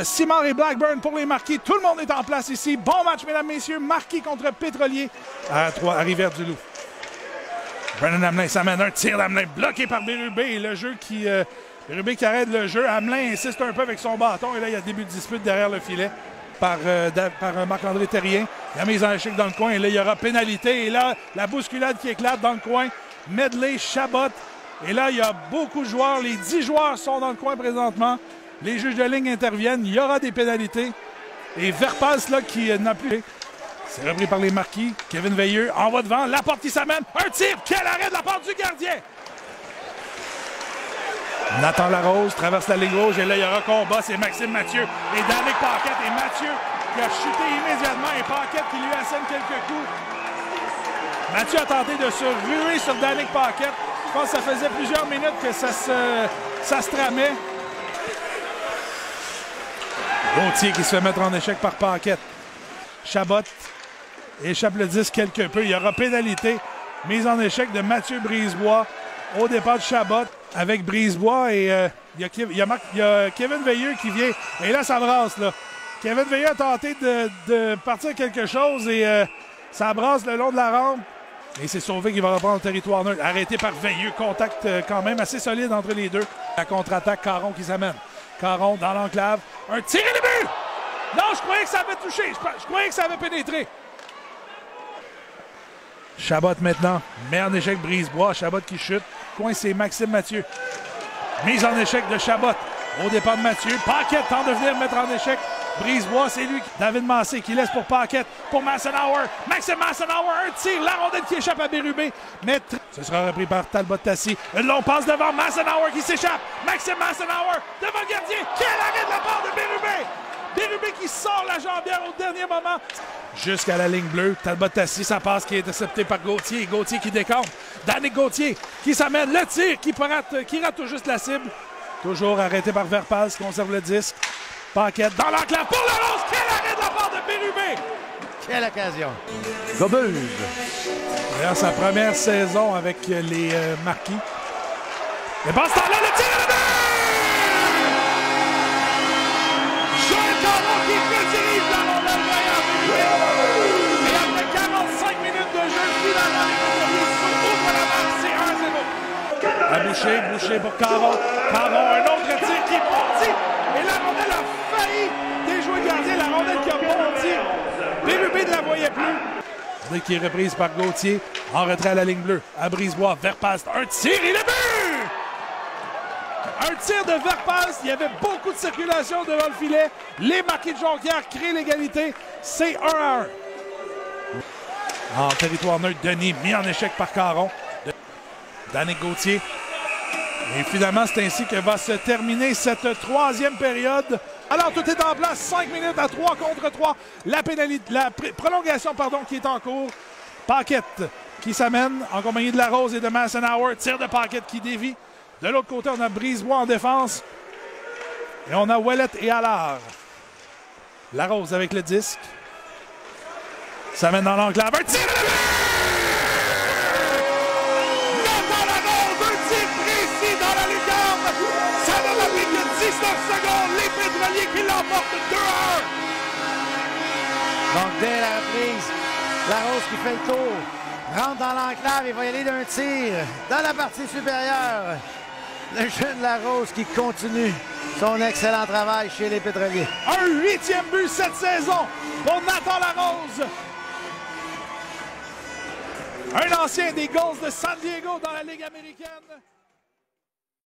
Simard et Blackburn pour les Marquis. Tout le monde est en place ici. Bon match, mesdames, messieurs. Marquis contre Pétrolier à Rivière-du-Loup. Brennan Hamelin s'amène un tir d'Hamelin bloqué par Bérubé. Le jeu qui... Bérubé qui arrête le jeu. Hamelin insiste un peu avec son bâton. Et là, il y a début de dispute derrière le filet par Marc-André Terrien. La mise en échec dans le coin. Et là, il y aura pénalité. Et là, la bousculade qui éclate dans le coin. Medley, Chabot. Et là, il y a beaucoup de joueurs. Les 10 joueurs sont dans le coin présentement. Les juges de ligne interviennent. Il y aura des pénalités. Et Verpasse, là, qui n'a plus... C'est repris par les Marquis. Kevin Veilleux envoie devant. La porte qui s'amène. Un tir. Quel arrêt de la part du gardien. Nathan Larose traverse la ligne rouge. Et là, il y aura combat. C'est Maxime Mathieu et Danick Paquette. Et Mathieu qui a chuté immédiatement. Et Paquette qui lui assène quelques coups. Mathieu a tenté de se ruer sur Danick Paquette. Je pense que ça faisait plusieurs minutes que ça se tramait. Gauthier qui se fait mettre en échec par Paquette. Chabot échappe le disque quelque peu. Il y aura pénalité. Mise en échec de Mathieu Brisebois au départ de Chabot avec Brisebois. Et il y a Kevin Veilleux qui vient. Et là, ça brasse. Là. Kevin Veilleux a tenté de partir quelque chose et ça brasse le long de la rampe. Et c'est Sauvé qui va reprendre le territoire neutre. Arrêté par Veilleux. Contact quand même assez solide entre les deux. La contre-attaque, Caron qui s'amène. Caron dans l'enclave. Un tir et le but! Non, je croyais que ça avait touché. Je croyais que ça avait pénétré. Chabot maintenant. Met en échec Brisebois. Chabot qui chute. Coin, c'est Maxime Mathieu. Mise en échec de Chabot. Au départ de Mathieu. Paquette tente de venir mettre en échec Brisebois. C'est lui, David Massé, qui laisse pour Paquette. Pour Massenauer. Maxime Massenauer. Un tir. La rondelle qui échappe à Bérubé. Mais ce sera repris par Talbot Tassi. Une longue passe devant Massenauer qui s'échappe. Maxime Massenauer devant le gardien. Quel arrêt de la part de Bérubé! Bérubé qui sort la jambière au dernier moment. Jusqu'à la ligne bleue. Talbot Tassi, ça passe qui est intercepté par Gauthier. Gauthier qui décompte. Danick Gauthier qui s'amène. Le tir qui rate tout juste la cible. Toujours arrêté par Verpasse, conserve le disque. Paquette dans l'enclave pour la lance. Quel arrêt de la part de Bérubé! Quelle occasion! Gobuse! D'ailleurs, sa première saison avec les Marquis. Et pendant ce temps-là, le tir et le but! Joël Caron qui redirige la rondelle derrière Bérubé. Et après 45 minutes de jeu, finalement, les Pétroliers ouvrent la marque. C'est 1-0. À Boucher pour Caron. Caron, un autre tir qui bondit. Et la rondelle a failli déjouer le gardien. La rondelle qui a bondi. Bérubé ne la voyait plus. Qui est reprise par Gauthier. En retrait à la ligne bleue. À Brisebois. Verpasse. Un tir et le but! Un tir de Verpasse. Il y avait beaucoup de circulation devant le filet. Les Marquis de Jonquière créent l'égalité. C'est 1-1. En territoire neutre, Denis mis en échec par Caron. Danick Gauthier. Et finalement, c'est ainsi que va se terminer cette troisième période. Alors, tout est en place. 5 minutes à 3 contre 3. La prolongation qui est en cours. Paquette qui s'amène en compagnie de Larose et de Massenauer. Tir de Paquette qui dévie. De l'autre côté, on a Brisebois en défense. Et on a Ouellet et Allard. Larose avec le disque. S'amène dans l'enclave. Un tir de but! Nathan Larose, un tir précis dans la lucarne. Ça ne l'a pris que 19 secondes. Les Pétroliers qui l'emportent 2-1. Donc, dès la reprise, Larose qui fait le tour. Rentre dans l'enclave et va y aller d'un tir dans la partie supérieure. Le jeune Larose qui continue son excellent travail chez les Pétroliers. Un 8e but cette saison pour Nathan Larose. Un ancien des Gulls de San Diego dans la Ligue américaine.